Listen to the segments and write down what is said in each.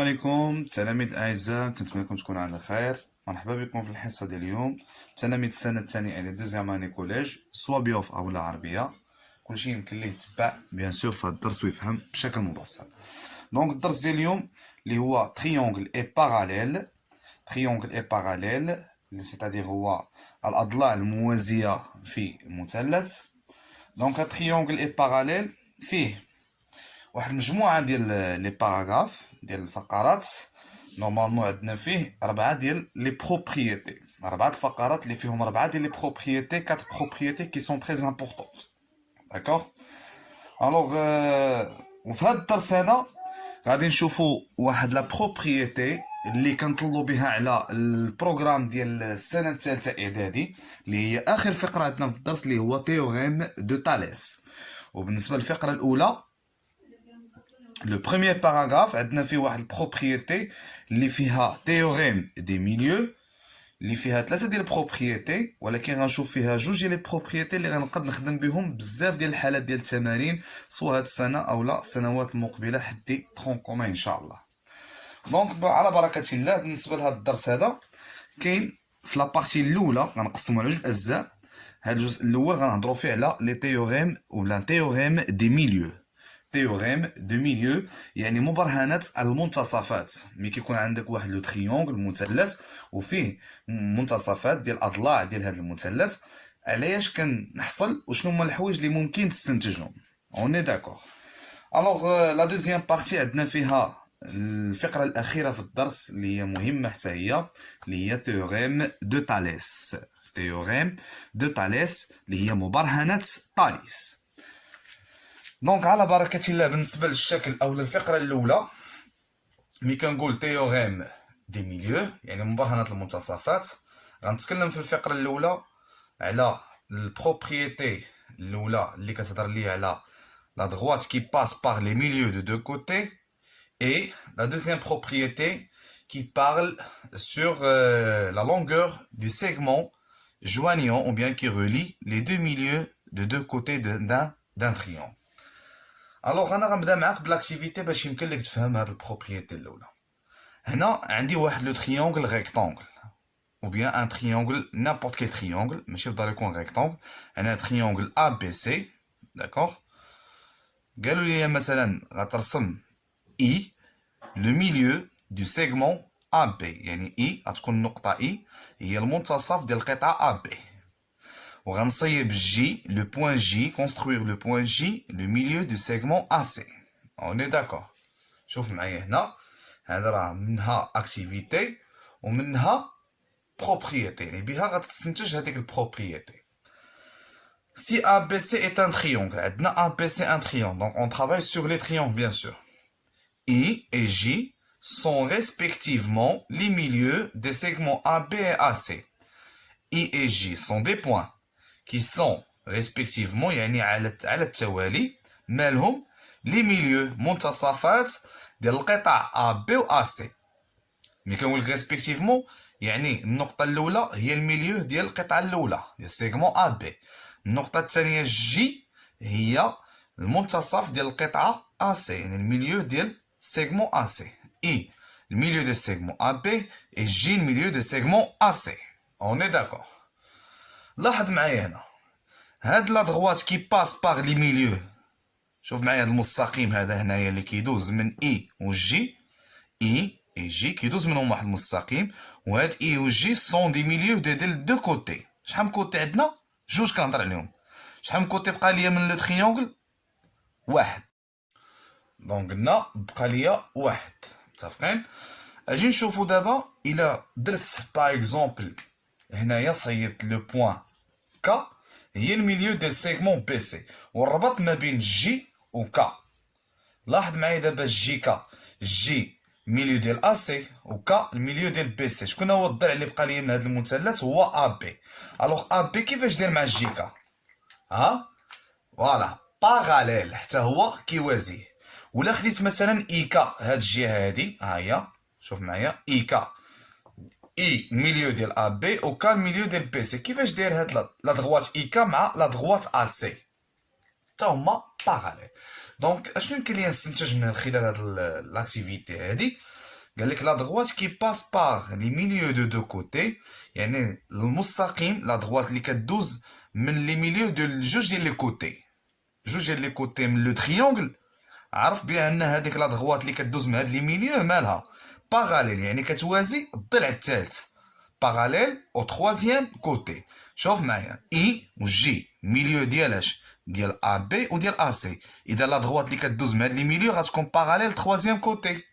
عليكم تلاميذ الأعزاء، كنتمنى تكونوا على خير. مرحبا بكم في الحصة ديال اليوم. تلاميذ السنة الثانية يعني دوزيام اني كوليج، سوا بيوف أولا عربية، كلشي يمكن ليه يتبع بيان سور في هذا الدرس ويفهم بشكل مبسط. دونك الدرس ديال اليوم اللي هو تريونغل اي باراليل. تريونغل اي باراليل اللي سيتادير هو الأضلاع الموازية في مثلث. دونك تريونغل اي باراليل فيه واحد المجموعة ديال لي باراغراف ديال الفقرات. نورمالمون عندنا فيه 4 ديال لي بروبريتي، 4 الفقرات اللي فيهم 4 ديال لي بروبريتي، 4 بروبريتي كي سون تري امبورطونط. داكوغ. الوغ وفي هاد الدرس هذا غادي نشوفوا واحد لا بروبريتي اللي كنطلبوا بها على البروغرام ديال السنة الثالثة إعدادي، اللي هي آخر فقرة عندنا في الدرس، اللي هو تيوريم دو تاليس. وبالنسبة للفقرة الأولى لو بروميير باراغراف عندنا فيه واحد البروبريتي اللي فيها تيوريم دي ميليو، اللي فيها 3 ديال البروبريتي، ولكن غنشوف فيها 2 ديال لي بروبريتي اللي غنقد نخدم بهم بزاف ديال الحالات ديال التمارين، سواء هاد السنه او لا السنوات المقبله حدي ترون كومون ان شاء الله. دونك على بركه الله، بالنسبه لهذا الدرس هذا كاين في لابارتي الاولى غنقسمو على 2 اجزاء. هاد الجزء الاول غنهضروا فيه على لي تيوريم ولا تيوريم دي ميليو. تيوريم دو ميليو يعني مبرهنات المنتصفات. ملي كيكون عندك واحد لو تريونغل مثلث وفيه منتصفات ديال الاضلاع ديال هذا المثلث، علاش كنحصل وشنو هما الحوايج اللي ممكن تستنتجهم. اوني داكوغ. الوغ لا دوزيام بارتي عندنا فيها الفقره الاخيره في الدرس اللي هي مهمه حتى هي، اللي هي تيوريم دو تاليس. تيوريم دو تاليس اللي هي مبرهنات تاليس. دونك على بركة الله، بالنسبة للشكل أو للفقرة الأولى، ملي كنقول تيوريم دي ميليو يعني مبرهنات المنتصفات، غنتكلم في الفقرة الأولى على البروبريتي الأولى اللي كتهضر ليا على لا droite qui passe par les milieux de deux côtés, et la deuxième propriété qui parle sur la longueur du segment joignant ou bien qui relie les deux milieux de deux côtés d'un triangle. الوغ انا غنبدا معاك بالاكتيفيتي باش يمكن لك تفهم هاد البروبريتي الاولى. هنا عندي واحد لو تريونغل ريكتونغل او بيان ان تريونغل نابورت كيل تريونغل، ماشي بالضروري يكون ريكتونغل. هنا تريونغل ا بي سي، داكوغ. قالوا لي مثلا غترسم اي لو ميليو دو سيغمون ا بي، يعني اي غتكون النقطه اي هي المنتصف ديال القطعه ا بي. وغنصيب J, le point J, construire le point J, le milieu du segment AC. On est d'accord. شوف معايا هنا، هذا راه منها اكتيفيتي ومنها بروبريتي، يعني بها غتستنتج هذيك البروبريتي. Si ABC est un triangle, عندنا ABC un triangle, donc on travaille sur les triangles bien sûr. I et J sont respectivement les milieux des segments AB et AC. I et J sont des points qui sont respectivement يعني على التوالي مالهم لي ميليو منتصفات ديال القطع A B و A C. ملي كنقول لك ريسبكتيفمون يعني النقطة الأولى هي الميليو ديال القطعة الأولى ديال سيغمون A B، النقطة الثانية جي هي المنتصف ديال القطعة A C يعني الميليو ديال سيغمون A C. I الميليو ديال سيغمون A B et J الميليو ديال سيغمون A C. On est d'accord. لاحظ معايا هنا هاد لا دغوات كي باس باغ لي ميليو. شوف معايا هاد المستقيم هذا هنايا اللي كيدوز من اي و جي، اي اي جي كيدوز منهم واحد المستقيم، وهاد اي و جي سون دي ميليو ديال دو كوتي. شحال من كوتي عندنا؟ جوج كنهضر عليهم. شحال من كوتي بقى ليا من لو تريونغل؟ واحد. دونك قلنا بقى ليا واحد. متفقين؟ اجي نشوفو دابا الى درت باغ اكزومبل هنايا صيبت لو بوين ك هي الميليو ديال سيغمون بي سي، والربط ما بين جي و كا. لاحظ معايا دابا جي كا، جي ميليو ديال ا سي و كا الميليو ديال بي سي. شكون هو الضلع اللي بقى ليا من هذا المثلث؟ هو ا بي. الوغ ا بي كيفاش داير مع جي كا؟ ها فوالا باراليل، حتى هو كيوازيه. ولا خديت مثلا اي كا، هاد الجهه هادي ها هي، شوف معايا اي كا، اي ميليو ديال ا بي و كا الميليو ديال بي سي. كيفاش داير هاد لا دغوات اي كا مع لا دغوات ا سي؟ حتى هما باراليل. دونك اشنو يمكن ليا نستنتج من خلال هاد لاكتيفيتي هادي؟ قال لك la droite qui passe par les milieux de deux côtés يعني المستقيم la droite اللي كدوز من les milieux de جوج ديال لي كوتي جوج ديال لي كوتي من لو تريونغل عرف بان هذيك لا دغوات اللي كدوز من هاد لي ميليو مالها باراليل يعني كتوازي الضلع الثالث باراليل او تروازيام كوتي شوف معايا اي و جي ميليو ديال اش ديال ا بي وديال ا سي اذا لا دغوات اللي كدوز من هاد لي ميليو غتكون باراليل تروازيام كوتي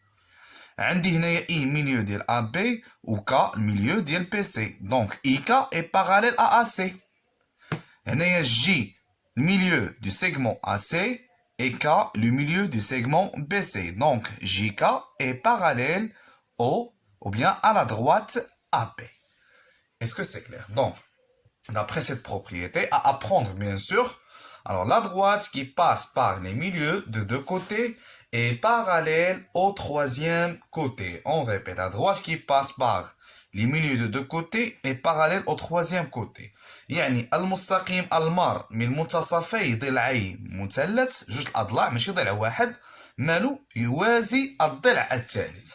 عندي هنايا اي ميليو ديال ا بي و كا ميليو ديال بي سي دونك اي كا اي باراليل ا سي هنايا جي milieu du segment AC et K le milieu du segment BC. Donc JK est parallèle ou bien à la droite AP. Est-ce que c'est clair? Donc, d'après cette propriété, à apprendre bien sûr, alors la droite qui passe par les milieux de deux côtés est parallèle au troisième côté. On répète, la droite qui passe par les milieux de deux côtés est parallèle au troisième côté. يعني المستقيم المار من منتصفي ضلعي مثلث جوج الاضلاع ماشي ضلع واحد مالو يوازي الضلع الثالث.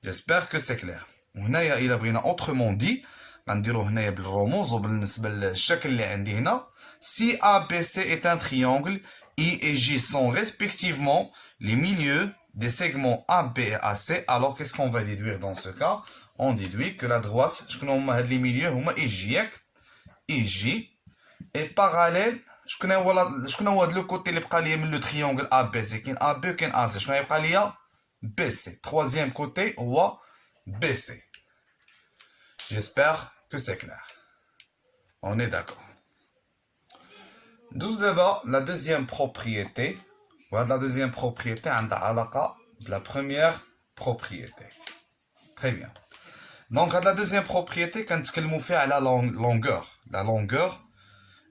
جيسبر كو سي كلير. وهنايا الا بغينا اوترومون دي غنديرو هنايا بالرموز وبالنسبه للشكل اللي عندي هنا si ABC est un triangle I et J sont respectivement les milieux des segments AB et AC, alors qu'est-ce qu'on va déduire dans ce cas? On déduit que la droite, شكون هما هاد لي ميليو هما I J ياك EJ est parallèle شكون هو هاد لو كوتي اللي بقى ليا من لو تريونغل ABC كاين AB وكاين AC شنو غيبقى ليا BC troisième côté هو BC. J'espère que c'est clair. On est d'accord. Douze d'abord la deuxième propriété. Voilà la deuxième propriété عندها علاقة بلا première propriété. Très bien. Donc la deuxième propriété كنتكلموا فيها على longueur. La longueur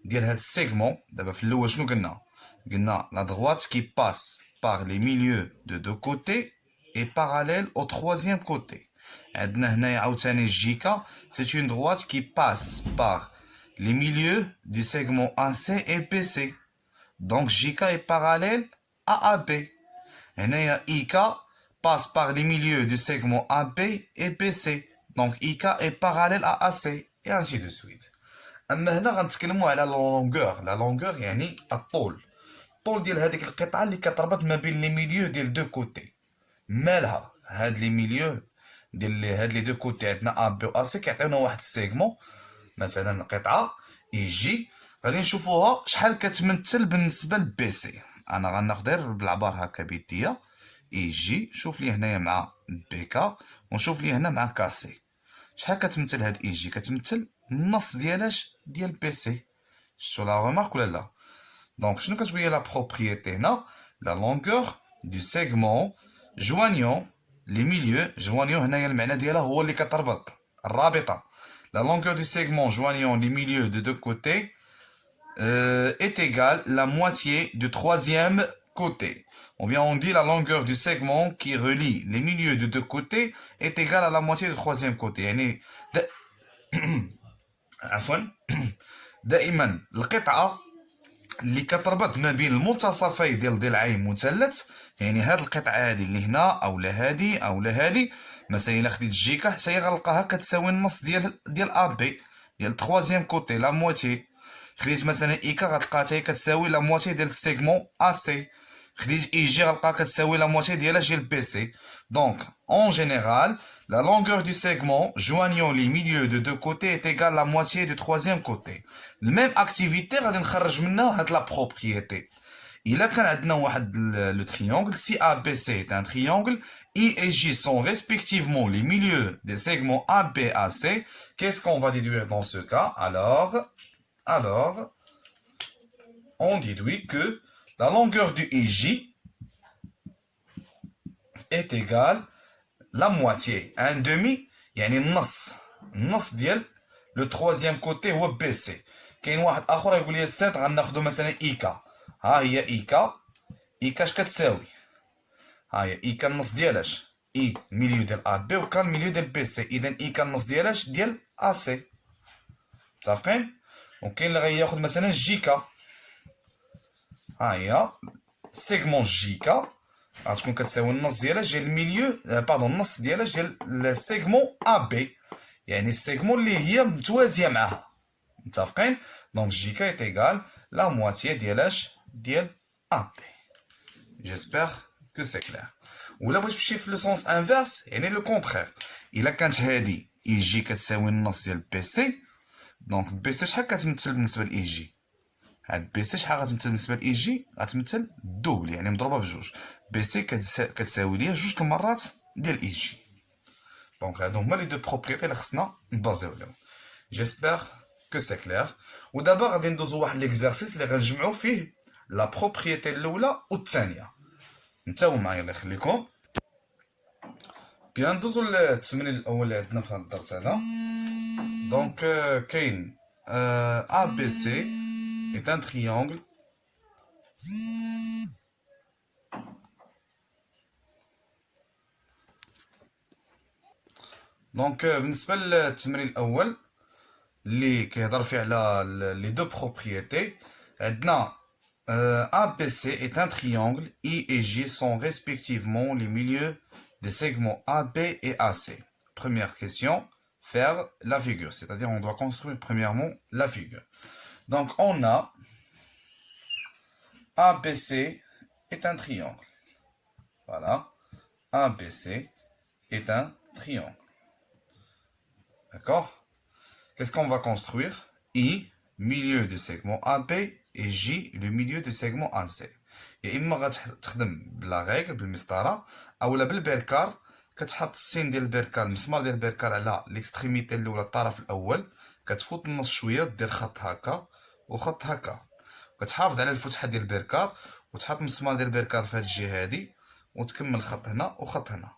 ديال هاد السيغمون دابا في الاول شنو قلنا la droite qui passe par les milieux de deux côtés est parallèle au troisième côté. عندنا هنايا عاوتاني جيكا c'est une droite qui passe par les milieux du segment AC et BC. Donc JK est parallèle à AB. هنايا IK passe par les milieux du segment AB et BC. Donc IK est parallèle à AC et ainsi de suite. اما هنا غنتكلموا على لا لونغور يعني الطول ديال هذيك القطعه اللي كتربط ما بين لي ميليو ديال دو كوتي مالها هاد لي ميليو ديال هاد لي دو كوتي عندنا ا بي و ا سي كيعطيونا واحد السيغمون مثلا قطعه اي جي غادي نشوفوها شحال كتمثل بالنسبه لبي سي. انا غناخذ غير بالعبار هكا بيديا اي جي شوف لي هنايا مع بي كا ونشوف لي هنا مع كاسي شحال كتمثل هاد اي جي كتمثل النص ديالاش ديال بي سي. شفتو لا رومارك ولا لا؟ دونك شنو كتقول لي لا بروبريتي هنا لا لونغور دو سيغمون جوانيون لي ميليو جوانيون هنايا المعنى ديالها هو اللي كتربط الرابطه. لا لونغور دو سيغمون جوانيون لي ميليو دو دو كوتي est égale la moitié du troisième côté. Ou bien on dit la longueur du segment qui relie les milieux de deux côtés est égale à la moitié du troisième côté. يعني عفوا دائما القطعه اللي كتربط ما بين المنتصفي ديال ضلعين مثلث يعني هاد القطعه هادي اللي هنا اولا هادي اولا هادي مثلا الا خديت جيكا حتى هي غنلقاها كتساوي النص ديال ا بي ديال التروازيام كوتي لا موتي. خديت مثلا ايكا غتلقاها حتى هي كتساوي لا موتي ديال السيغمون ا سي. خديت اي جي غتلقاها كتساوي لا موتي ديالها ديال بي سي. دونك en général la longueur du segment joignant les milieux de deux côtés est égale à la moitié du troisième côté. La même activité غادي نخرج منها هاد لا بروبريتي. إلا كان عندنا واحد le triangle si ABC est un triangle I et J sont respectivement les milieux des segments AB et AC, qu'est-ce qu'on va déduire dans ce cas? Alors on déduit que la longueur du IJ est égale la moitié un demi يعني النص ديال لو تروازيام كوتي هو بي سي. كاين واحد اخر يقول لي السات غناخذوا مثلا ايكا ها هي ايكا اش كتساوي ها هي ايكا النص ديالاش اي ميليو ديال ا بي وكا الميليو ديال بي سي اذا ايكا النص ديالاش ديال ا سي. متفقين؟ وكاين اللي غياخذ مثلا جيكا ها هي سيغمون جيكا غتكون كتساوي النص ديالها ديال الميليو باردون النص ديالها ديال السيغمون ا بي، يعني السيغمون اللي هي متوازيه معاها. متفقين؟ دونك جي كا est égal لا مواتيي ديال اش؟ ديال ا بي. جيسبر كو سي كلير. ولا بغيت تمشي في لو سونس انفيرس يعني لو كونترير، الا كانت هادي اي جي كتساوي النص ديال بي سي، دونك بي سي شحال كتمثل بالنسبه لاي جي؟ هاد بي سي شحال غتمثل بالنسبه لاي جي؟ غتمثل دوبل يعني مضروبه في جوج. بي سي كتساوي ليا جوج المرات ديال اي جي. دونك هادو هما لي دو بروبريتي اللي خصنا نبازيو عليهم. جيسبر كو سي كلير. ودابا غادي ندوزو واحد ليكزارسيس اللي غنجمعو فيه لا بروبريتي الاولى والثانيه. نتاو معايا الله يخليكم. بيان ندوزو للتمرين الاول اللي عندنا في هاد الدرس هذا. دونك كاين ا بي سي est un triangle دونك بالنسبه للتمرين الاول اللي كيهضر فيه على لي دو بروبريتي، عندنا ABC est un triangle I et J sont respectivement les milieux des segments AB et AC. Première question, faire la figure, c'est-à-dire on doit construire premièrement la figure. Donc on a ABC est un triangle. Voilà. ABC est un triangle. D'accord? Qu'est-ce qu'on va construire? I, milieu du segment AB, et J, le milieu du segment AC. يا إما غتخدم بلا ريغل بالمسطرة أولا بالبركار، كتحط السين ديال البركار المسمار ديال البركار على ليكستريميتي الأولى الطرف الأول، كتفوت النص شوية دير خط هكا وخط هكا، كتحافظ على الفتحة ديال البركار وتحط المسمار ديال البركار في هاد الجهة هادي وتكمل خط هنا وخط هنا.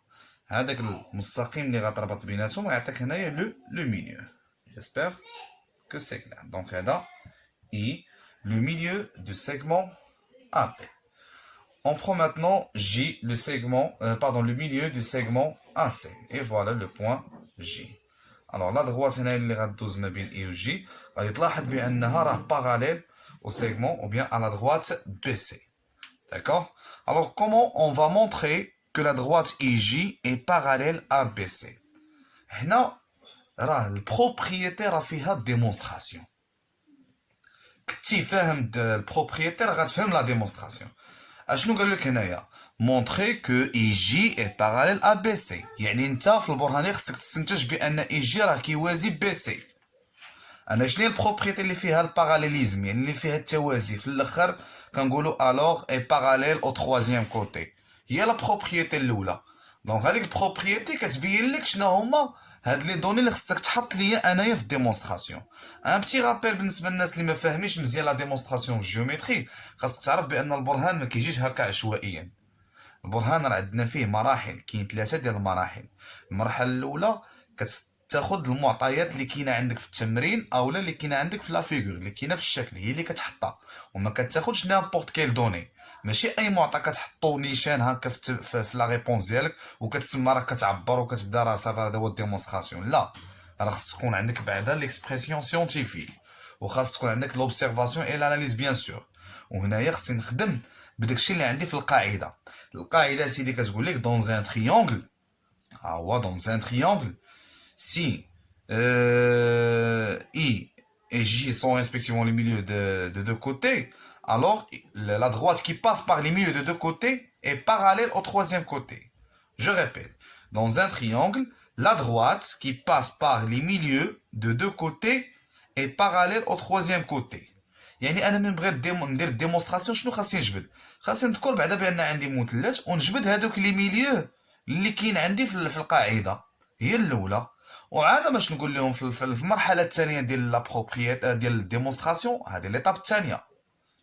هذاك المستقيم اللي غتربط بيناتهم غيعطيك هنايا لو ميليو. J'espère que c'est clair. Donc là, I, le milieu du segment AB. On prend maintenant J, le segment, le milieu du segment AC. Et voilà le point J. Alors la droite, هنا اللي غدوز ما بين I و J، غادي تلاحظ بأنها راه parallèle au segment ou bien à la droite BC. D'accord? Alors comment on va montrer que la droite IJ est parallèle à BC? هنا راه البروبريتي راه فيها ديمونستراسيون. كنتي فاهم البروبريتي راه غتفهم لا ديمونستراسيون. اشنو قال لك هنايا؟ مونطري كو اي جي اي باراليل ا بي سي، يعني انت في البرهاني خصك تستنتج بان اي جي راه كيوازي بي سي. انا شنو هي البروبريتي اللي فيها الباراليليزم، يعني اللي فيها التوازي في الاخر كنقولوا الوغ اي باراليل او تروازيام كوتي، هي لا بروبريتي الاولى. دونك هذيك البروبريتي كتبين لك شنو هما هاد لي دوني اللي خصك تحط ليا انايا في الديمونستراسيون. ان بتي رابيل بالنسبه للناس اللي ما فاهمينش مزيان لا ديمونستراسيون الجيومتري، خاصك تعرف بان البرهان ما كيجيش هكا عشوائيا. البرهان راه عندنا فيه مراحل، كاين 3 ديال المراحل. المرحله الاولى كتاخذ المعطيات اللي كاينه عندك في التمرين اولا اللي كاينه عندك في لا فيغور اللي كاينه في الشكل، هي اللي كتحطها وما كتاخذش نيمبورط كيل دوني. ماشي اي معطى كتحطو نيشان هكا في لا ريبونس ديالك وكتسمى راك كتعبر وكتبدا راه صافي هذا هو الديمونستراسيون. لا، راه خص تكون عندك بعدا ليكسبرسيون سيونتيفيك وخاص تكون عندك لوبسيرفاسيون اي لاناليز بيان سور. وهنايا خصني نخدم بداكشي اللي عندي في القاعده. القاعده سيدي كتقول لك دون ان تريونغل، ها هو دون ان تريونغل si I et J sont respectivement les milieux de deux côtés, alors la droite qui passe par les milieux de deux côtés est parallèle au troisième côté. Je répète, dans un triangle, la droite qui passe par les milieux de deux côtés est parallèle au troisième côté. يعني انا من بغيت ندير الديمونستراسيون شنو خاصني نجبد؟ خاصني نذكر بعدا بان عندي مثلث ونجبد هذوك لي ميليو اللي كاين عندي في القاعده، هي الاولى. وعاد باش نقول لهم في المرحله الثانيه ديال لا بروبرييت ديال الديمونستراسيون، هذه ليطاب الثانيه.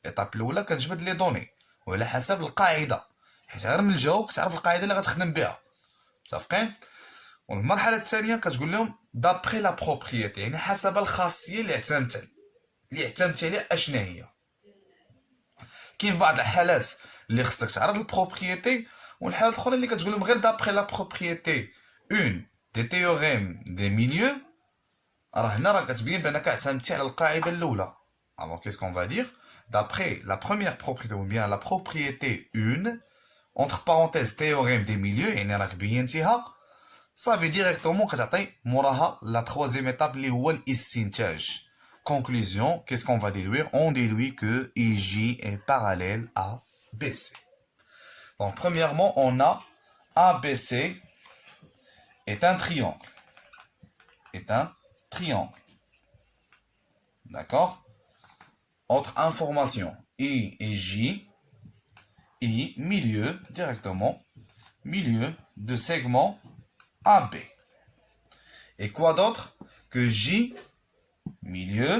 ليطاب الاولى كنجبد لي دوني وعلى حسب القاعده، حيت غير من الجواب تعرف القاعده اللي غتخدم بها. متفقين؟ والمرحله الثانيه كتقول لهم دابري لا بروبرييتي، يعني حسب الخاصيه اللي اعتمدت عليها اشنا هي. كاين في بعض الحالات اللي خصك تعرض البروبرييتي، والحالات الاخرى اللي كتقول لهم غير دابري لا بروبرييتي اون des théorèmes des milieux. Alors هنا راه كتبين بانك اعتمدتي على القاعده الاولى. Alors qu'est-ce qu'on va dire? D'après la première propriété ou bien la propriété 1 entre parenthèses théorème des milieux يعني راك بينتيها صافي ديريكتومون كتعطي موراها لا troisième étape اللي هو الاستنتاج. Conclusion, qu'est-ce qu'on va déduire? On déduit que IJ est parallèle à BC. Donc premièrement, on a ABC est un triangle. Est un triangle. D'accord? Autre information, I et J, I, milieu, directement, milieu de segment AB. Et quoi d'autre? Que J, milieu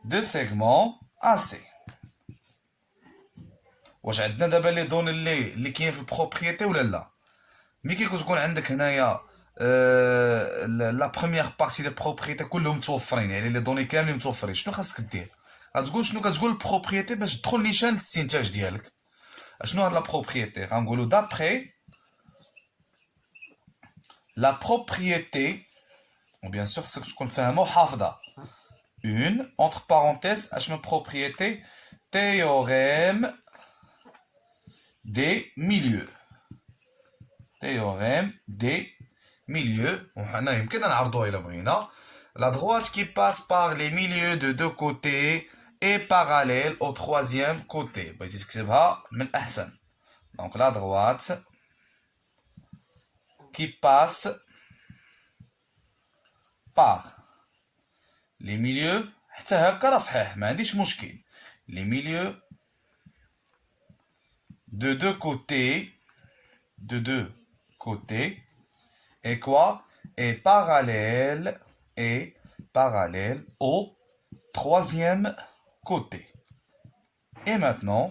de segment AC. واش عندنا دابا لي دوني اللي كاين في البروبريتي ولا لا؟ ملي كيكون عندك هنايا لا بروميير بارتي ديال البروبريتي كلهم متوفرين يعني لي دوني كاملين متوفرين، شنو خاصك دير؟ غتقول شنو كتقول البروبريتي باش تدخل نيشان الاستنتاج ديالك. شنو هاد لا بروبريتي؟ غنقولوا دابري لا بروبريتي وبيان سور خصك تكون فاهمه وحافظها. une entre parenthèses اش من بروبريتي théorème des milieux. Théorème des milieux. وحنا يمكن نعرضوها إلا بغينا. La droite qui passe par les milieux de deux côtés est parallèle au troisième côté. بغيتي تكتبها من الأحسن. Donc la droite qui passe par les milieux حتى هكا راه صحيح ما عنديش مشكل. Les milieux de deux côtés et quoi? Est parallèle au troisième côté. Et maintenant,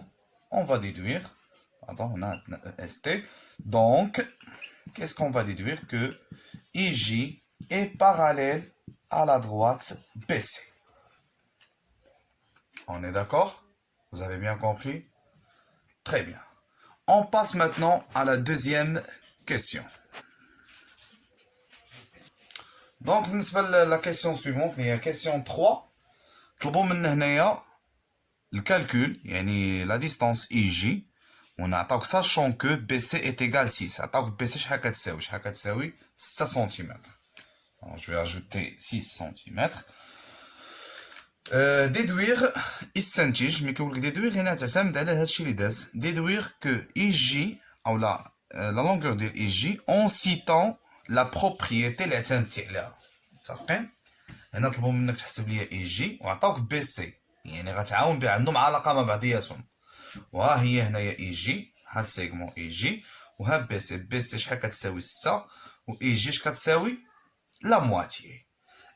on va déduire, attends, on a ST, donc, qu'est-ce qu'on va déduire? Que IJ est parallèle à la droite BC. On est d'accord? Vous avez bien compris? Très bien. On passe maintenant à la deuxième question. Donc, la question suivante, il y a question 3. طلبوا منا هنايا الكالكول يعني la distance IJ ونعطاوك sachant que BC est égal 6. عطاوك BC شحال كتساوي؟ شحال كتساوي 6 سم. Alors, je vais ajouter 6 cm. Déduire استنتج ملي كيقول لك déduire هنا تعتمد على هادشي اللي داز. Déduire que IJ او لا la longueur ديال IJ en citant la propriété اللي اعتمدتي عليها. متفقين؟ هنا طلبوا منك تحسب ليا IJ وعطاوك BC يعني غتعاون بها عندهم علاقه مع بعضياتهم. وها هي هنايا IJ ها السيغمون IJ وها BC شحال كتساوي 6 و IJ شحال كتساوي لا مواتيي.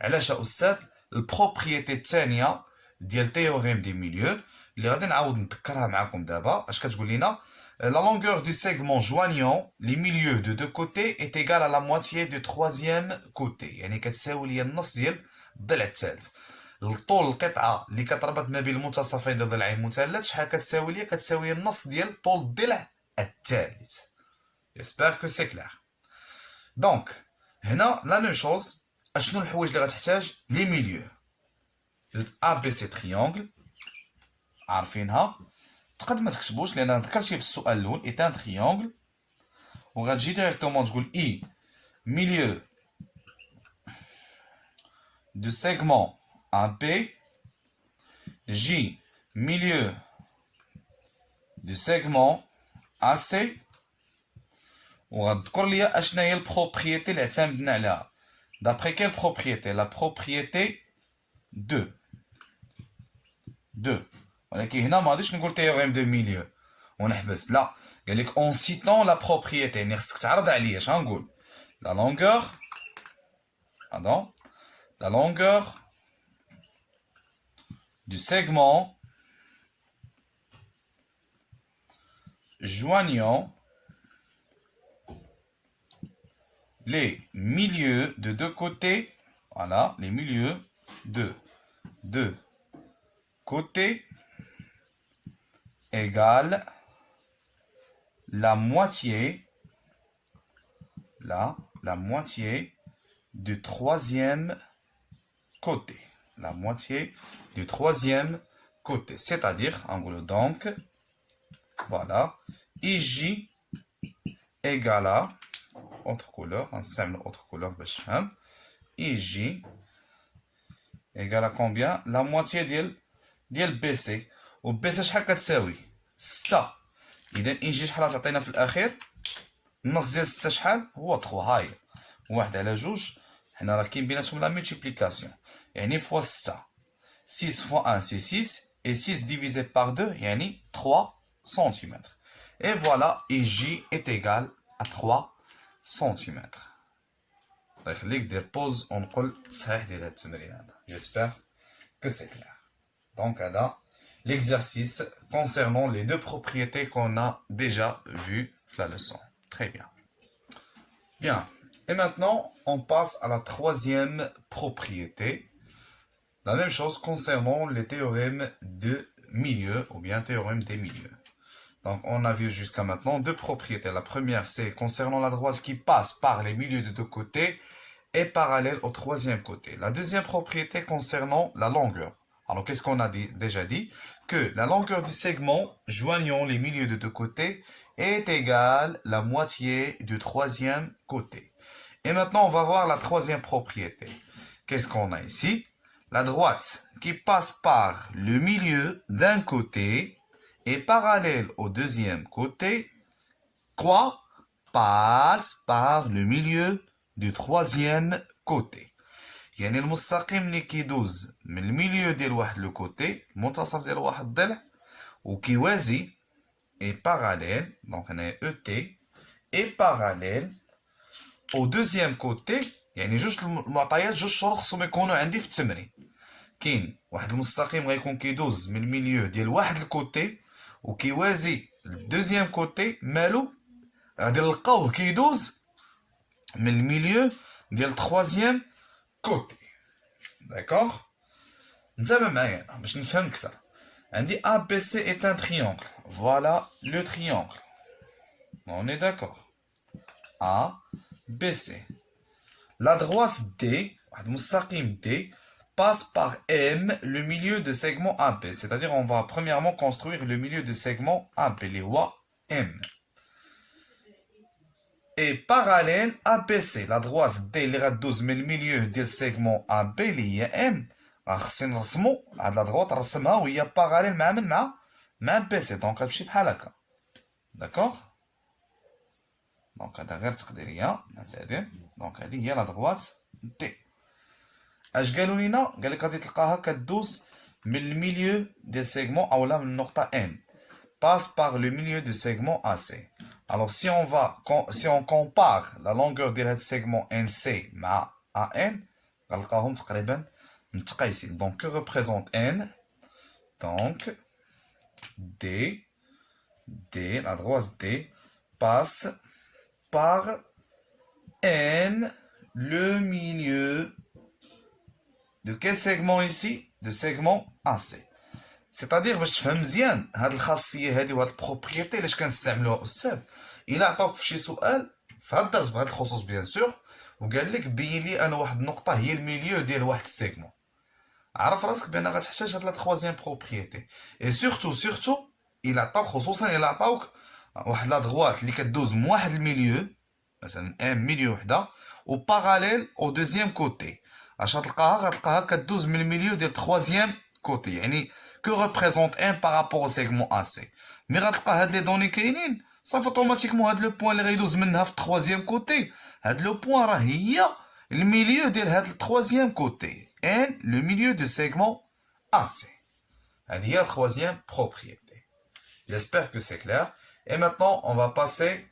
علاش استاذ؟ البروبريتي الثانيه ديال تhéorème des milieux اللي غادي نعاود نذكرها معكم دابا اش كتقول لنا la longueur du segment joignant les milieux de deux côtés est égale à la moitié du troisième côté يعني كتساوي ليا النص ديال الضلع الثالث. الطول القطعه اللي كتربط ما بين المنتصفين ديال ضلعين مثلث شحال كتساوي ليا؟ كتساوي النص ديال طول الضلع الثالث. j'espère que c'est clair. donc هنا لا ميم شوز. اشنو الحوايج اللي غتحتاج؟ لي ميليو ا بي سي تريونغل عارفينها. تقدر ما تكتبوش لان ذكرتي في السؤال الاول اي ان تريونغل وغتجي ديريكتومون تقول اي ميليو دو سيغمون ا بي جي ميليو دو سيغمون ا سي وغتذكر ليا اشنا هي البروبريتي اللي اعتمدنا عليها. D'après quelle propriété? La propriété 2. ولكن هنا ما غاديش نقول théorème de milieu ونحبس، لا قال لك en citant la propriété يعني خصك تعرض عليا اش غنقول. La longueur du segment joignant les milieux de deux côtés, voilà, les milieux de deux côtés égale la moitié du troisième côté. La moitié du troisième côté. C'est-à-dire, en gros, donc, Voilà. IJ égale à autre couleur. On s'aime autre couleur. IJ égale à combien? La moitié ديال BC. و BC شحال كتساوي؟ 6. إذا IJ شحال تعطينا في الأخير؟ النص ديال 6 شحال؟ هو 3. هاي واحد على جوج. حنا راه كاين بيناتهم لا ملتيبليكاسيون. يعني فوا 6. 6 fois 1 c'est 6. Et 6 divisé par 2, yani 3 cm. Et voilà, IJ est égal à 3 cm. J'espère que c'est clair. Donc, là, l'exercice concernant les deux propriétés qu'on a déjà vues dans la leçon. Très bien. Bien. Et maintenant, on passe à la troisième propriété. La même chose concernant les théorèmes de milieu ou bien théorème des milieux. Donc, on a vu jusqu'à maintenant deux propriétés. La première, c'est concernant la droite qui passe par les milieux de deux côtés et parallèle au troisième côté. La deuxième propriété concernant la longueur. Alors, qu'est-ce qu'on a déjà dit? Que la longueur du segment joignant les milieux de deux côtés est égale à la moitié du troisième côté. Et maintenant, on va voir la troisième propriété. Qu'est-ce qu'on a ici? La droite qui passe par le milieu d'un côté et parallèle au deuxième côté, quoi? Passe par le milieu du troisième côté. يعني المستقيم اللي كيدوز من الميليو ديال واحد لو كوتي المنتصف ديال واحد الضلع وكيوازي et parallèle donc هنايا ET et parallèle au deuxième côté. يعني جوج المعطيات جوج شروط خصهم يكونوا عندي في التمرين. كاين واحد المستقيم غيكون كيدوز من الميليو ديال واحد الكوتي وكيوازي الدوزيام كوتي مالو غادي نلقاوه كيدوز من الميليو ديال التروازيام كوتي. داكوغ نتابع معايا باش نفهم اكثر. عندي ABC est un triangle. Voilà le triangle. On est d'accord. ABC. La droite D, واحد المستقيم D, passe par M le milieu de segment AB. C'est-à-dire on va premièrement construire le milieu de segment AB, les rois M. Et parallèle ABC, la droite D اللي غدوز من الميليو ديال segment AB اللي هي M. خصني نرسمو هاد لا دروات نرسمها وهي باراليل مع من مع BC. دونك غتمشي بحال هكا. داكوغ. دونك هذا غير تقديريه معتادين. دونك هذه هي لا دروات دي. اش قالوا لينا؟ قال لك غادي تلقاها كدوز من الميليو ديال سيغمون اولا من النقطه ان passe par le milieu du segment AC. Alors si on compare la longueur ديال هاد السيغمون NC مع AN غنلقاهم تقريبا متقايسين. Donc que représente N? Donc D, la droite D passe par N le milieu de quel segment ici? De segment AC. C'est-à-dire باش تفهم مزيان هاد الخاصيه هادي وهاد البروبريتي علاش كنستعملوها استاذ الا عطاوك في شي سؤال في هاد الدرس بهاد الخصوص بيان سور وقال لك بين لي انا واحد النقطه هي الميليو ديال واحد السيغمون عرف راسك بان غتحتاج هاد لا تخوازيام بروبريتي اي سورتو الا عطاوك خصوصا الا عطاوك واحد لا دغوات اللي كدوز من واحد الميليو مثلا ان ميليو وحده و باراليل او دوزيام كوتي اش غتلقاها كدوز من الميليو ديال التخوازيام كوتي. يعني que représente n par rapport au segment AC. مي غتلقى هاد لي دوني كاينين صافي اوتوماتيكمون هاد لو بوين اللي غيدوز منها في التخوازيام كوتي هاد لو بوين راه هي الميليو ديال هاد التخوازيام كوتي n لو ميليو دو سيغمون AC. هاد هي التخوازيام بروبريتي. J'espère que c'est clair. Et maintenant on va passer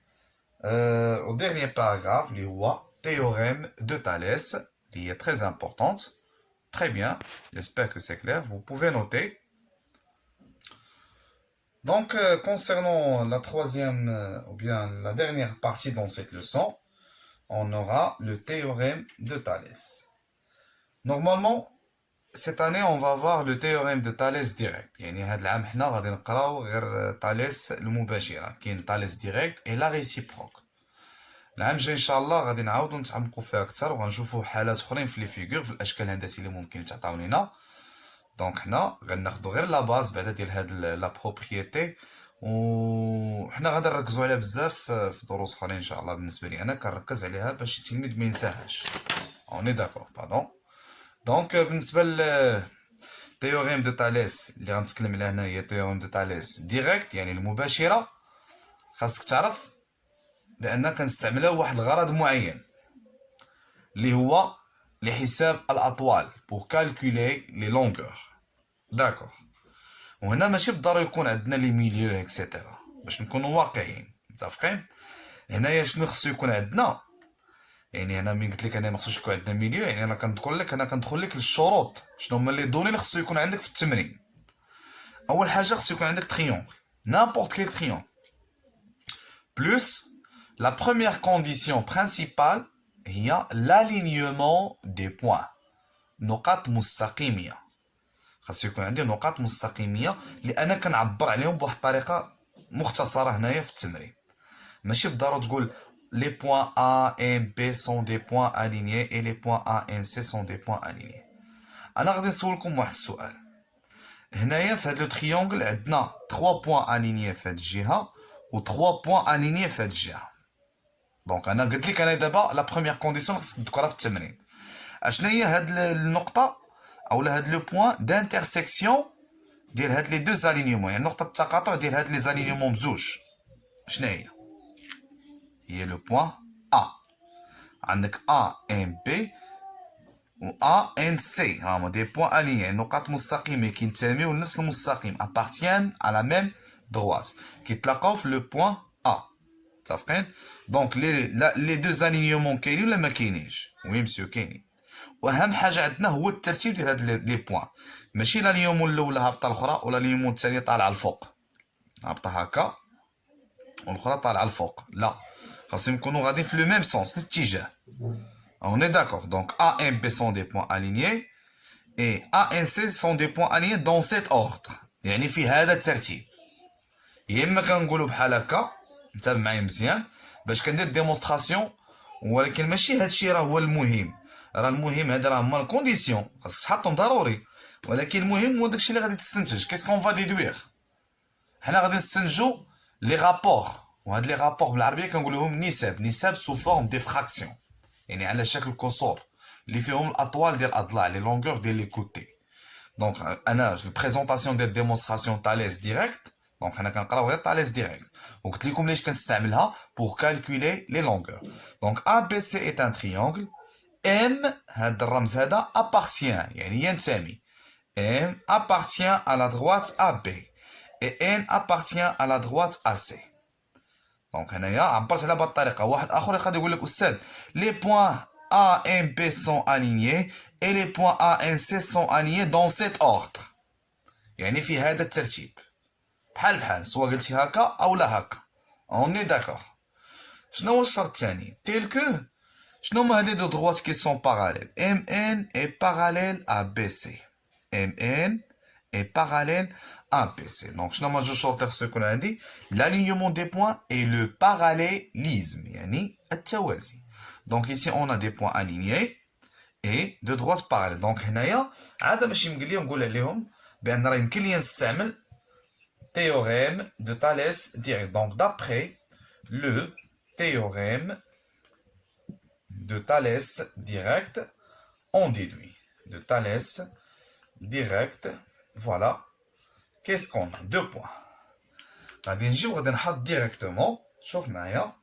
au dernier paragraphe, les rois théorème de Thalès, qui est très importante. Très bien, j'espère que c'est clair. Vous pouvez noter. Donc, concernant la troisième, ou bien la dernière partie dans cette leçon, on aura le théorème de Thalès. Normalement, cette année, on va voir le théorème de Thalès direct. يعني هاد العام حنا غادي نقراو غير Thalès المباشرة. كاين Thalès direct et la réciproque. العام الجاي ان شاء الله غادي نعاودو نتعمقوا فيها اكثر وغنشوفوا حالات اخرين في لي فيغور في الاشكال الهندسيه اللي ممكن تعطاو لينا. دونك حنا غناخدو غير لا باز بعدا ديال هاد لا بروبريتي وحنا غادي نركزوا عليها بزاف في دروس اخرين ان شاء الله. بالنسبه لي انا كنركز عليها باش التلميذ ما ينساهاش. اوني داكور باردون. دونك بالنسبه ل تيوريم دو تاليس اللي غنتكلم عليها هنا هي تيوريم دو تاليس ديريكت يعني المباشره. خاصك تعرف بان كنستعملها لواحد الغرض معين اللي هو لحساب الاطوال بور كالكولي لي لونغور. داكور. وهنا ماشي بالضروري يكون عندنا لي ميليو اكسيتيرا باش نكونوا واقعيين متفقين. هنايا شنو خصو يكون عندنا؟ يعني انا ملي قلت لك انا ما خصوش يكون عندنا ميليو، يعني انا كندخل لك للشروط شنو هما لي دوني اللي خصو يكون عندك في التمرين. اول حاجه خصو يكون عندك تريونغل n'importe quel triangle plus la première condition principale هي l'alignement des points نقاط مستقيميه. خاصو يكون عندي نقاط مستقيميه اللي انا كنعبر عليهم بواحد الطريقه مختصره هنايا في التمرين. ماشي بالضروره تقول les points A et B sont des points alignés et les points A et C sont des points alignés. انا غادي نسولكم واحد السؤال. هنايا في هذا لو تريونغل عندنا 3 بوين الينيي في هذه الجهه و 3 بوين الينيي في هذه الجهه. دونك انا قلت لك انا دابا لا بروميير كونديسيون خصك تذكرها في التمرين. اشنا هي هاد النقطه اولا هاد لو بوين دانترسيكسيون ديال هاد لي دو زالينيومون، يعني نقطه التقاطع ديال هاد لي زالينيومون بزوج. شنو هي لو بوين ا. عندك ا ام بي و ا ان سي هما دي بوين اليني نقاط مستقيمه كينتميو لنفس المستقيم appartiennent à la même droite كيتلاقاو في لو بوين ا. متفقين؟ دونك لي دو زالينيومون كاينين ولا ما كاينينش؟ وي مسيو كاينين. واهم حاجه عندنا هو الترتيب ديال هاد لي بوين، ماشي لاليومون الاولى هابطه الاخرى ولا لاليومون الثانيه طالعه الفوق هابطه هكا والاخرى طالعه الفوق، لا خاصهم يكونوا غاديين في لو ميم سونس الاتجاه. On est d'accord. Donc A et B sont des points alignés et A et C sont des points alignés dans cet ordre. يعني في هذا الترتيب. يا اما كنقولوا بحال هكا انتبه معايا مزيان باش كندير ديمونستراسيون، ولكن ماشي هادشي راه هو المهم. راه المهم هذا راه هما الكونديسيون خاصك تحطهم ضروري، ولكن المهم هو داكشي اللي غادي تستنتج. كيس كون فا ديدوير؟ حنا غادي نستنتجو لي رابور، وهاد لي رابور بالعربيه كنقولوهم نسب سو فورم دي فراكسيون، يعني على شكل كسور اللي فيهم الاطوال ديال الاضلاع لي لونغور ديال لي كوتي. دونك انا البريزونطاسيون ديال ديمونستراسيون تاليس ديريكت، دونك حنا كنقراو غير تاليس ديريكت وقلت لكم ليش كنستعملها بور كالكولي لي لونغور. دونك ا بي سي ايت ان تريونغل ام، هذا الرمز هذا ابارتيان يعني ينتمي، ام ابارتيان à la droite AB et n appartient à la droite AC. دونك هنايا عبرت على بهاد الطريقه. واحد اخر يقدر يقول لك استاذ لي بوين A et B sont alignés et les points A et C sont alignés dans cet ordre، يعني في هذا الترتيب بحال سواء قلتي هكا او لا هكا. اوني داكور. شنو هو الشرط الثاني؟ تيل كو شنو هما هاد لي دو دروات كي سون باراليل؟ ام ان اي باراليل ا بي سي، ام ان اي باراليل ا بي سي. دونك شنو هما جوج شروط اللي خصو يكون عندي؟ l'alignement des points et le parallélisme يعني التوازي. دونك ici on a des points alignés et de droite parallèle. دونك هنايا عاد ماشي مقول لهم نقول عليهم بان راه يمكن لي نستعمل théorème de Thalès direct. Donc d'après le théorème de Thalès direct, on déduit de Thalès direct. Voilà. Qu'est-ce qu'on a? 2 points. غادي نجيو غادي نحط ديريكتومون. شوف معايا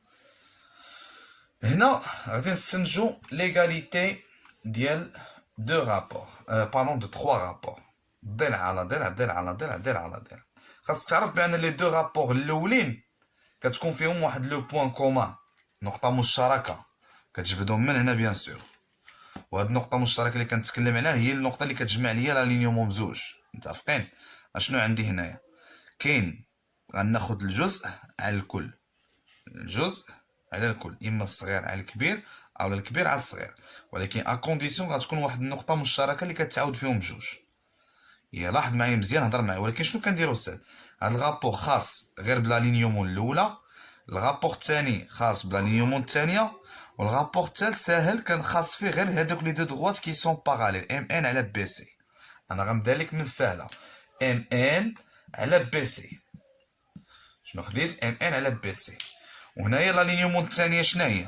هنا غادي نستنتجو ليغاليتي ديال 2 رابور باردون دو 3 رابور، ضلع على ضلع ضلع على ضلع ضلع على ضلع. خاصك تعرف بان لي 2 رابور الاولين كتكون فيهم واحد لو بوين كومان، نقطه مشتركه كتجبدهم من هنا بيان سور. وهاد النقطه المشتركه اللي كنتكلم عليها هي النقطه اللي كتجمع ليا لالينيومون بزوج. متفقين؟ اشنو عندي هنايا؟ كاين غناخد الجزء على الكل، الجزء على الكل، اما الصغير على الكبير او الكبير على الصغير، ولكن ا كونديسيون غتكون واحد النقطه مشتركه اللي كتعاود فيهم بجوج. يا لاحظ معايا مزيان، هضر معايا. ولكن شنو كنديرو استاذ؟ هاد الغابور خاص غير بلالينيومون الاولى، الغابور الثاني خاص بلالينيومون الثانيه، والغابور الثالث ساهل كان خاص فيه غير هادوك لي دو دغوات كي سون باراليل ام ان على بي سي. انا غنبدا لك من السهله ام ان على بي سي. شنو خديت ام ان على بي سي. وهنايا لالينيومون الثانيه شناهي؟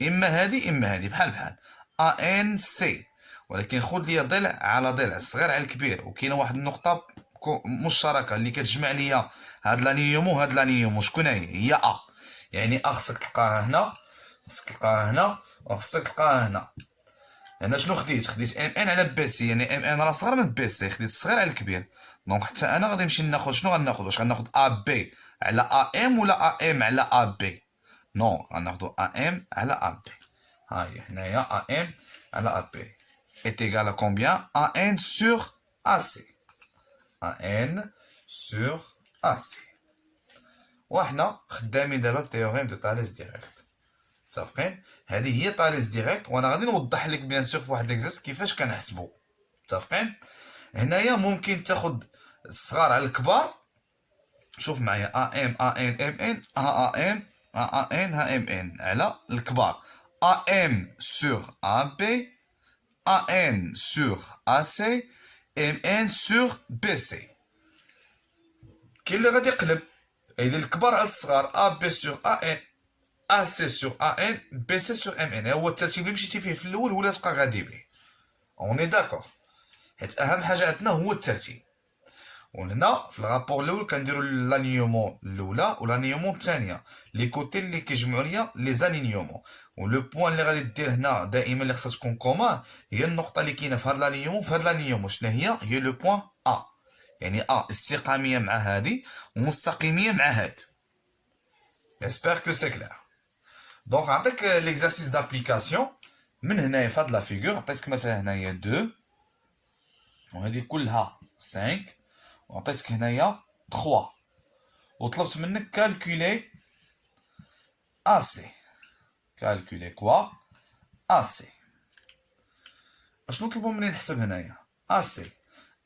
اما هادي بحال ا ان سي، ولكن خذ ليا ضلع على ضلع، الصغير على الكبير، وكاينه واحد النقطه مشتركه اللي كتجمع ليا هاد لالينيومون وهاد لالينيومون. شكون هي ا، يعني ا خصك تلقاها هنا، خصك تلقاها هنا، وخصك تلقاها هنا. هنا شنو خديت ام ان على بي سي، يعني ام ان راه صغر من بي سي، خديت الصغير على الكبير. دونك حتى انا غادي نمشي ناخذ شنو غناخذ؟ واش غناخذ ا بي على ا ام ولا ا ام على ا بي؟ نو، غناخذ ا ام على ا بي. ها هي هنايا ا ام على ا بي est égal à combien? an sur ac. an sur ac. وحنا خدامين دابا بتيوريم دو تاليس ديريكت. متفقين؟ هذه هي تاليس ديريكت، وانا غادي نوضح لك بيان سور في واحد ليكزاس كيفاش كنحسبو. متفقين؟ هنايا ممكن تاخد الصغار على الكبار. شوف معايا ا ام ام ان ا ام ها ام ان على الكبار ا ام سور ا بي ان سور ا سي ام ان سور بي سي. كاين اللي غادي يقلب يدير الكبار على الصغار ا بي سور ا ان ا سي سور ا ان بي سي سور ام ان. هو الترتيب اللي مشيتي فيه في الاول ولا تبقى غادي به. اوني داكور، حيت اهم حاجه عندنا هو الترتيب. وهنا في الرابور الاول كنديروا لالينيومون الاولى ولالينيومون الثانيه، لي كوتي اللي كيجمعوا ليا لي زالينيومون. ولو بوين اللي غادي دير هنا دائما اللي خصها تكون كومان هي النقطه اللي كاينه في هاد لالينيومون في هاد لالينيومون. شنو هي لو بوين ا، يعني ا استقاميه مع هادي ومستقيميه مع هاد. جيسبر كو سي كلير. دونك نعطيك ليكزارسيس دابليكاسيون من هنايا في هاد لا فيغور. عطيتك مثلا هنايا 2 وهذه كلها 5 وعطيتك هنايا 3 وطلبت منك كالكولي AC. كالكولي كوا AC. اشنو نطلبو مني نحسب هنايا AC؟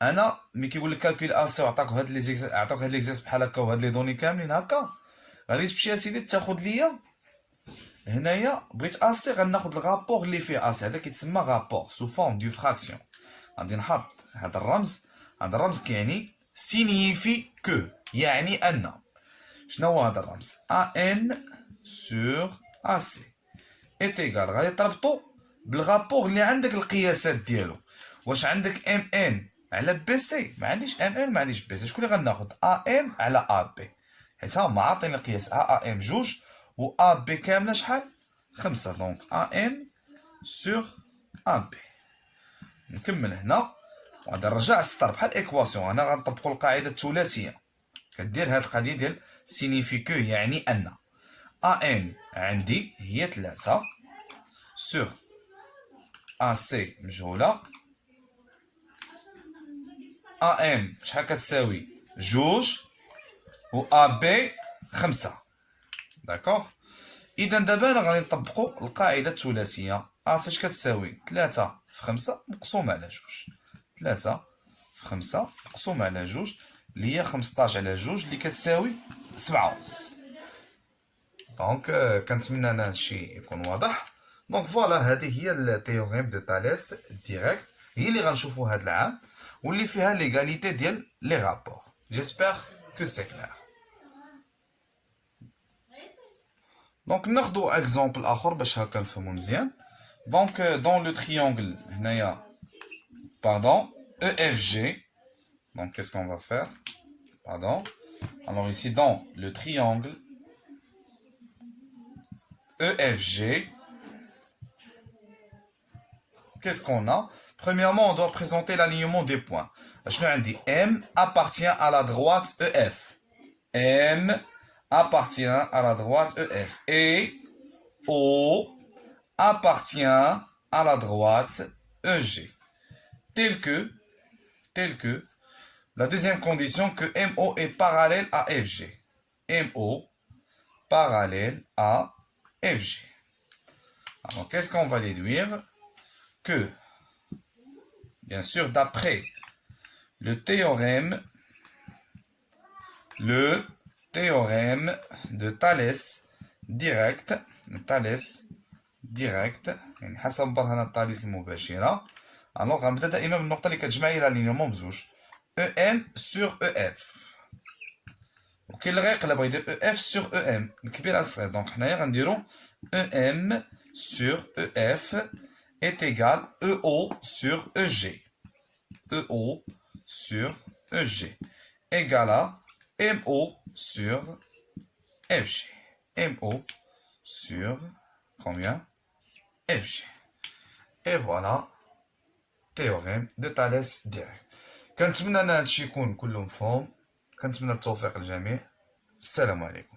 انا ملي كيقول لك كالكولي AC وعطاك هاد لي زيكزارسيس، عطاك هاد ليكزارسيس بحال هكا وهاد لي دوني كاملين هكا، غادي تمشي اسيدي تاخد ليا هنايا. بغيت AC غناخد الرابور اللي فيه AC، هذا كيتسمى رابور سو فورم دو فراكسيون. غادي نحط هذا الرمز، هذا الرمز كيعني سينيفي كو، يعني ان. شنو هو هذا الرمز؟ ان سور AC est égal. غادي تربطو بالغابور اللي عندك القياسات ديالو. واش عندك ام ان على بي سي؟ ما عنديش ام ان ما عنديش بي سي. شكون اللي غناخد؟ ا ام على ا بي، حيت ها هما عاطيني القياس ا ام 2 و ا بي كامله شحال؟ 5. دونك ا ام سور ا بي. نكمل هنا وغادي نرجع السطر بحال ايكواسيون. هنا غنطبقوا القاعده الثلاثيه. كدير هاد القضيه ديال سينيفي كو، يعني ان ان عندي هي 3 سور ا سي مجهوله، ا ام شحال كتساوي 2 و ا بي 5. داكوغ. اذا دابا انا غادي نطبقوا القاعده الثلاثيه. ا سي اش كتساوي 3 في 5 مقسوم على 2. 3 في 5 مقسوم على 2 اللي هي 15 على 2 اللي كتساوي 7 ونص. دونك كنتمنى ان هادشي يكون واضح. دونك فوالا هذه هي التيوريم دو تاليس ديريكت، هي اللي غنشوفو هاد العام واللي فيها ليغاليتي ديال لي رابور. جيسبر كو سي كلير. دونك ناخدو اكزومبل اخر باش هكا نفهمو مزيان. دونك دون لو تريونغل هنايا pardon EFG. Donc qu'est-ce qu'on va faire? Pardon. Alors ici dans le triangle EFG, qu'est-ce qu'on a? Premièrement, on doit présenter l'alignement des points. Je dis M appartient à la droite EF. M appartient à la droite EF. Et O appartient à la droite EG. Tel que la deuxième condition que MO est parallèle à FG. MO parallèle à FG. Alors, qu'est-ce qu'on va déduire? Que, bien sûr, d'après le théorème de Thalès direct, يعني حسب برهان التاليس المباشرة. alors غنبدا دائما بالنقطة اللي كتجمع لي لالينيومون بزوج. EM sur EF. وكاين اللي غيقلب غيدير او اف سور او ام الكبير على الصغير. دونك حنايا غنديرو او ام سور او اف est égal EO sur EG. EO sur EG égale à MO sur FG. MO sur combien? FG. Et voilà, théorème de Thalès direct. كنتمنى ان هادشي يكون كله مفهوم. كنتمنى التوفيق للجميع. السلام عليكم.